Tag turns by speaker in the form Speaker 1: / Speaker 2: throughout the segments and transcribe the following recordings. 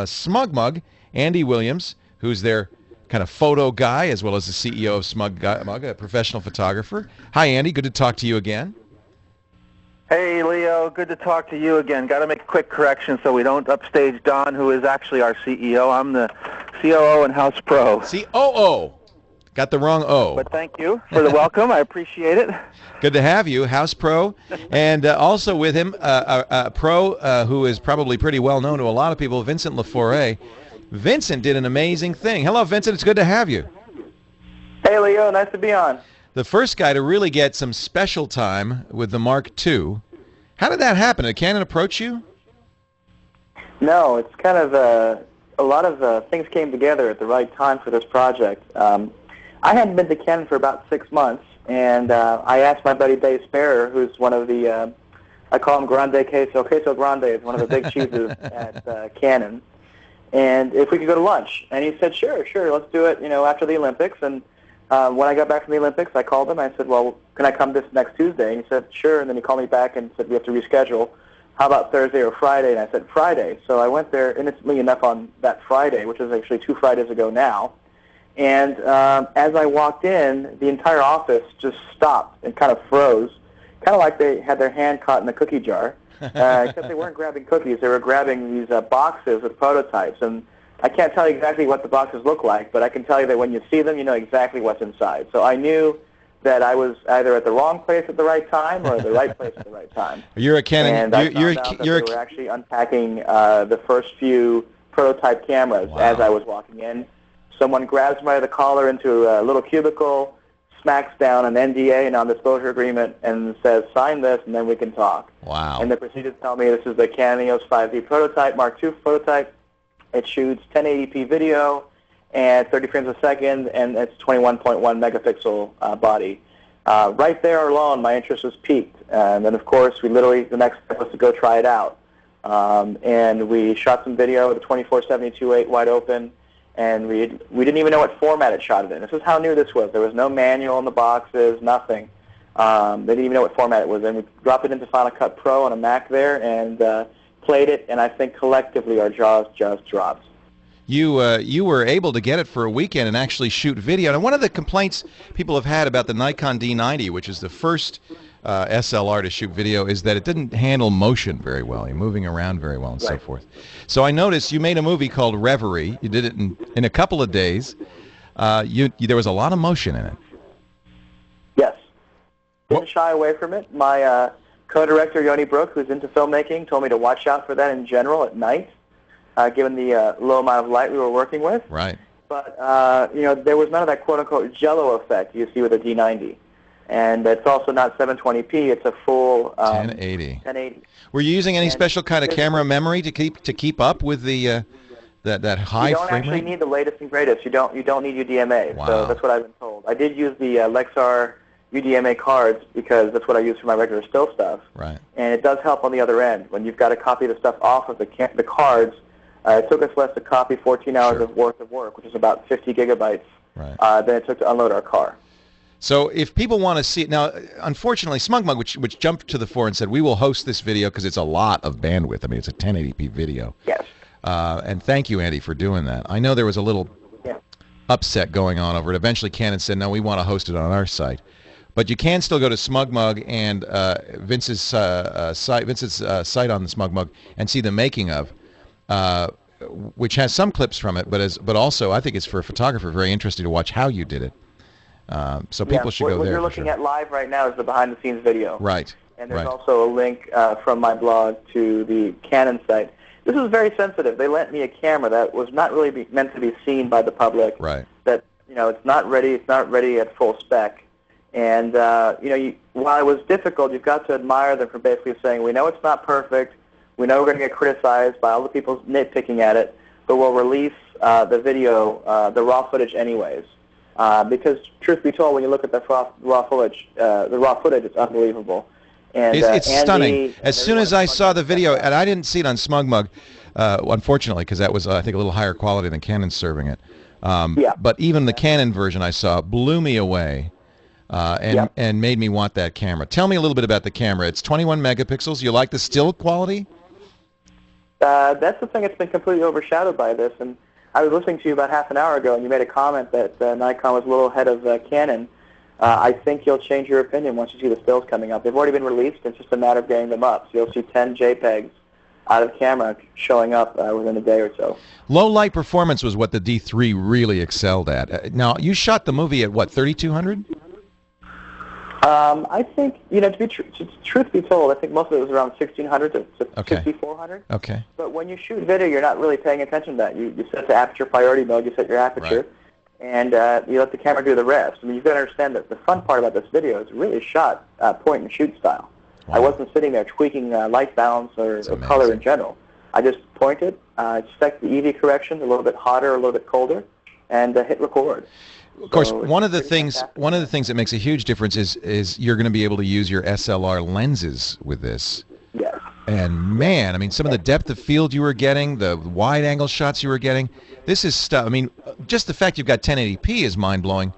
Speaker 1: Smug, Andy Williams, who's their kind of photo guy, as well as the CEO of Smug, a professional photographer. Hi, Andy. Good to talk to you again.
Speaker 2: Hey, Leo. Good to talk to you again. Got to make a quick correction so we don't upstage Don, who is actually our CEO. I'm the COO and House Pro.
Speaker 1: COO. Got the wrong O.
Speaker 2: But thank you for the welcome. I appreciate it.
Speaker 1: Good to have you, House Pro. And also with him, a pro who is probably pretty well known to a lot of people, Vincent Laforet. Vincent did an amazing thing. Hello, Vincent. It's good to have you.
Speaker 3: Hey, Leo. Nice to be on.
Speaker 1: The first guy to really get some special time with the Mark II. How did that happen? Did Canon approach you?
Speaker 3: No, it's kind of a lot of things came together at the right time for this project. I hadn't been to Canon for about 6 months, and I asked my buddy Dave Sparrow, who's one of the, I call him Grande Queso. Queso Grande is one of the big cheeses at Canon. And if we could go to lunch. And he said, sure, let's do it, after the Olympics. And when I got back from the Olympics, I called him. I said, well, can I come this next Tuesday? And he said, sure. And then he called me back and said, we have to reschedule. How about Thursday or Friday? And I said, Friday. So I went there innocently enough on that Friday, which was actually 2 Fridays ago now. And as I walked in, the entire office just stopped and kind of froze, kind of like they had their hand caught in a cookie jar. Except they weren't grabbing cookies. They were grabbing these boxes with prototypes. And I can't tell you exactly what the boxes look like, but I can tell you that when you see them, you know exactly what's inside. So I knew that I was either at the wrong place at the right time or the right place at the right time.
Speaker 1: You're a Canon.
Speaker 3: And I found out that they were actually unpacking the first few prototype cameras.
Speaker 1: Wow.
Speaker 3: As I was walking in. Someone grabs me by the collar into a little cubicle, smacks down an NDA, a non-disclosure agreement, and says, sign this, and then we can talk.
Speaker 1: Wow.
Speaker 3: And they proceeded to tell me this is the Canon EOS 5D prototype, Mark II prototype. It shoots 1080p video and 30 frames a second, and it's 21.1 megapixel body. Right there alone, my interest was piqued. And then, of course, the next step was to go try it out. And we shot some video with a 24-72-8 wide open. And we didn't even know what format it shot it in. This is how new this was. There was no manual in the boxes, nothing. They didn't even know what format it was in. We dropped it into Final Cut Pro on a Mac there and played it, and I think collectively our jaws just dropped.
Speaker 1: You were able to get it for a weekend and actually shoot video. And one of the complaints people have had about the Nikon D90, which is the first SLR to shoot video, is that it didn't handle motion very well. You're moving around very well and so forth. So I noticed you made a movie called Reviere. You did it in a couple of days. There was a lot of motion in it.
Speaker 3: Yes. Didn't shy away from it. My co-director, Yoni Brooke, who's into filmmaking, told me to watch out for that in general at night, given the low amount of light we were working with.
Speaker 1: Right.
Speaker 3: But, there was none of that quote-unquote jello effect you see with a D90. And it's also not 720p. It's a full
Speaker 1: 1080.
Speaker 3: 1080.
Speaker 1: Were you using any special kind of camera memory to keep up with the that high
Speaker 3: frame rate? You don't actually need the latest and greatest. You don't need UDMA.
Speaker 1: Wow.
Speaker 3: So that's what I've been told. I did use the Lexar UDMA cards because that's what I use for my regular still stuff.
Speaker 1: Right.
Speaker 3: And it does help on the other end when you've got to copy the stuff off of the cards. It took us less to copy 14 hours worth of work, which is about 50 gigabytes.
Speaker 1: Right.
Speaker 3: Than it took to unload our car.
Speaker 1: So if people want to see it, now, unfortunately, Smug, which jumped to the fore and said, we will host this video because it's a lot of bandwidth. I mean, it's a 1080p video.
Speaker 3: Yes.
Speaker 1: And thank you, Andy, for doing that. I know there was a little upset going on over it. Eventually, Canon said, no, we want to host it on our site. But you can still go to Smug and Vince's site on the Smug and see the making of, which has some clips from it, but also I think it's for a photographer very interesting to watch how you did it. So people should go there.
Speaker 3: What you're looking at live right now is the behind-the-scenes video.
Speaker 1: Right.
Speaker 3: And there's also a link from my blog to the Canon site. This is very sensitive. They lent me a camera that was not really meant to be seen by the public.
Speaker 1: Right.
Speaker 3: That it's not ready. It's not ready at full spec. And while it was difficult, you've got to admire them for basically saying, we know it's not perfect. We know we're going to get criticized by all the people nitpicking at it, but we'll release the video, the raw footage, anyways. Because truth be told, when you look at the raw footage, it's unbelievable. And
Speaker 1: it's
Speaker 3: Andy,
Speaker 1: stunning. As soon as I saw the video, and I didn't see it on Smug, unfortunately, because that was I think a little higher quality than Canon's serving it. But even the Canon version I saw blew me away, and made me want that camera. Tell me a little bit about the camera. It's 21 megapixels. You like the still quality?
Speaker 3: That's the thing that's been completely overshadowed by this. And I was listening to you about half an hour ago, and you made a comment that Nikon was a little ahead of Canon. I think you'll change your opinion once you see the stills coming up. They've already been released. It's just a matter of getting them up. So you'll see 10 JPEGs out of camera showing up within a day or so.
Speaker 1: Low light performance was what the D3 really excelled at. Now, you shot the movie at, what, 3,200?
Speaker 3: I think, truth be told, I think most of it was around 1,600 to 6,400.
Speaker 1: Okay.
Speaker 3: But when you shoot video, you're not really paying attention to that. You set the aperture priority mode, you set your aperture,
Speaker 1: right,
Speaker 3: and you let the camera do the rest. I mean, you've got to understand that the fun part about this video is really shot point-and-shoot style. Wow. I wasn't sitting there tweaking light balance or color in general. I just pointed, set the EV correction a little bit hotter, a little bit colder, and hit record.
Speaker 1: Of course, one of the things that makes a huge difference is you're going to be able to use your SLR lenses with this.
Speaker 3: Yes.
Speaker 1: And man, I mean, some of the depth of field you were getting, the wide-angle shots you were getting, this is stuff. I mean, just the fact you've got 1080p is mind-blowing,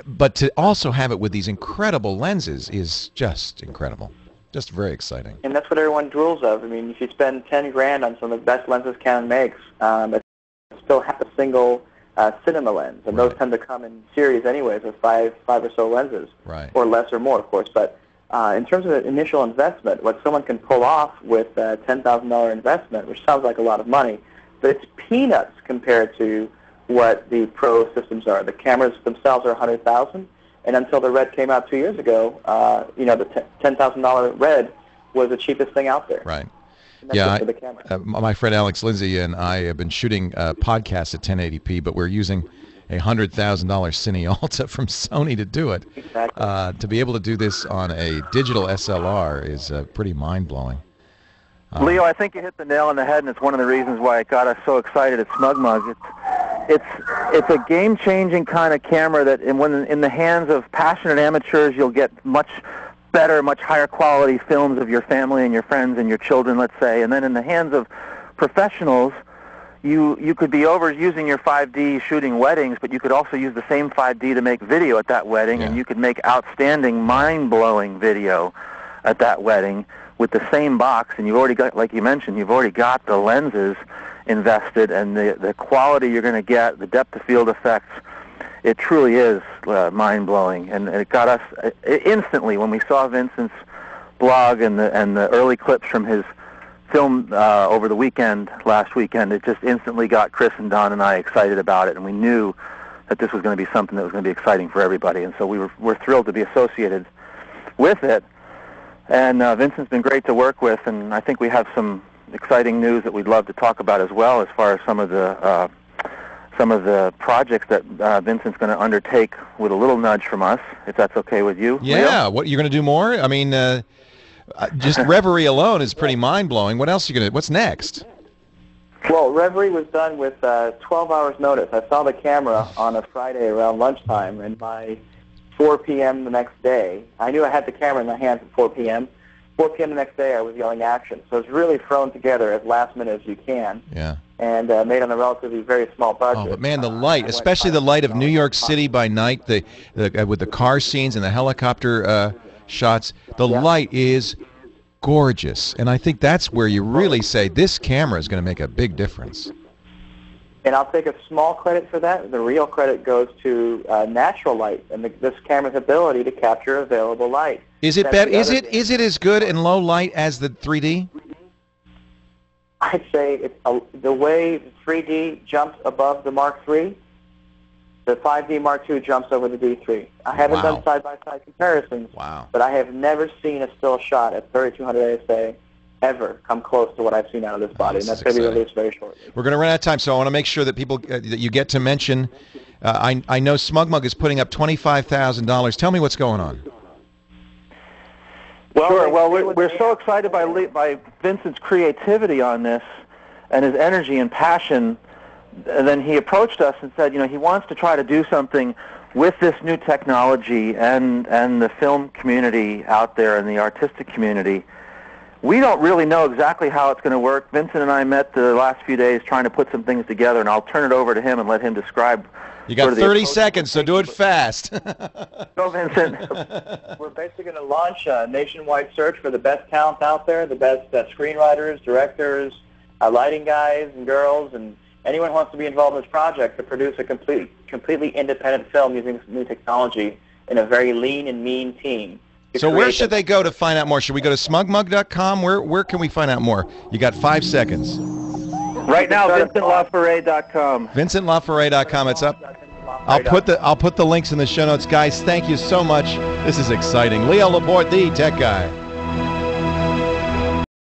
Speaker 1: but to also have it with these incredible lenses is just incredible. Just very exciting.
Speaker 3: And that's what everyone drools of. I mean, if you spend 10 grand on some of the best lenses Canon makes, it's still half a single cinema lens, and those tend to come in series anyways with five or so lenses, or less or more, of course. But in terms of the initial investment, what someone can pull off with a $10,000 investment, which sounds like a lot of money, but it's peanuts compared to what the Pro systems are. The cameras themselves are $100,000, and until the Red came out 2 years ago, the $10,000 Red was the cheapest thing out there.
Speaker 1: Right. Yeah, my friend Alex Lindsay and I have been shooting podcasts at 1080p, but we're using a $100,000 Cine Alta from Sony to do it.
Speaker 3: Exactly.
Speaker 1: To be able to do this on a digital SLR is pretty mind-blowing.
Speaker 2: Leo, I think you hit the nail on the head, and it's one of the reasons why it got us so excited at Smug Mug. It's a game-changing kind of camera that, when in the hands of passionate amateurs, you'll get much better, much higher quality films of your family and your friends and your children, let's say. And then in the hands of professionals, you could be using your 5D shooting weddings, but you could also use the same 5D to make video at that wedding, and you could make outstanding, mind-blowing video at that wedding with the same box. And you've already got, like you mentioned, you've already got the lenses invested, and the quality you're going to get, the depth of field effects. It truly is mind-blowing, and it got us instantly when we saw Vincent's blog and the early clips from his film over the weekend, last weekend. It just instantly got Chris and Don and I excited about it, and we knew that this was going to be something that was going to be exciting for everybody, and so we're thrilled to be associated with it. And Vincent's been great to work with, and I think we have some exciting news that we'd love to talk about as well, as far as some of the projects that Vincent's going to undertake with a little nudge from us, if that's okay with you.
Speaker 1: Yeah,
Speaker 2: Leo?
Speaker 1: What, you're going to do more? I mean, just Reviere alone is pretty mind-blowing. What else are you going to, what's next?
Speaker 3: Well, Reviere was done with 12 hours notice. I saw the camera on a Friday around lunchtime, and by 4 p.m. the next day, I knew I had the camera in my hands at 4 p.m. 4 p.m. the next day, I was yelling action. So it's really thrown together as last minute as you can.
Speaker 1: Yeah.
Speaker 3: And made on a relatively very small budget.
Speaker 1: Oh, but man, the light, especially the light of New York City by night, with the car scenes and the helicopter shots, the light is gorgeous. And I think that's where you really say this camera is going to make a big difference.
Speaker 3: And I'll take a small credit for that. The real credit goes to natural light and this camera's ability to capture available light.
Speaker 1: Is it better? Is it as good in low light as the 3D?
Speaker 3: I'd say the way the 3D jumps above the Mark III, the 5D Mark II jumps over the D3. I haven't done side-by-side comparisons, but I have never seen a still shot at 3200 ASA ever come close to what I've seen out of this body, and that's going to be released very shortly.
Speaker 1: We're going to run out of time, so I want to make sure that people that you get to mention. I know Smug Mug is putting up $25,000. Tell me what's going on.
Speaker 2: Well, sure. Well, we're so excited by Vincent's creativity on this and his energy and passion. And then he approached us and said, he wants to try to do something with this new technology and the film community out there and the artistic community. We don't really know exactly how it's going to work. Vincent and I met the last few days trying to put some things together, and I'll turn it over to him and let him describe.
Speaker 1: You got 30 seconds, so do it fast.
Speaker 3: Go, Vincent. We're basically going to launch a nationwide search for the best talent out there, the best screenwriters, directors, lighting guys and girls, and anyone who wants to be involved in this project to produce a completely independent film using this new technology in a very lean and mean team.
Speaker 1: So where should they go to find out more? Should we go to smugmug.com? Where can we find out more? You got 5 seconds.
Speaker 2: Right now, VincentLaforet.com.
Speaker 1: VincentLaforet.com. It's up. I'll put the links in the show notes, guys. Thank you so much. This is exciting. Leo Laporte, the tech guy.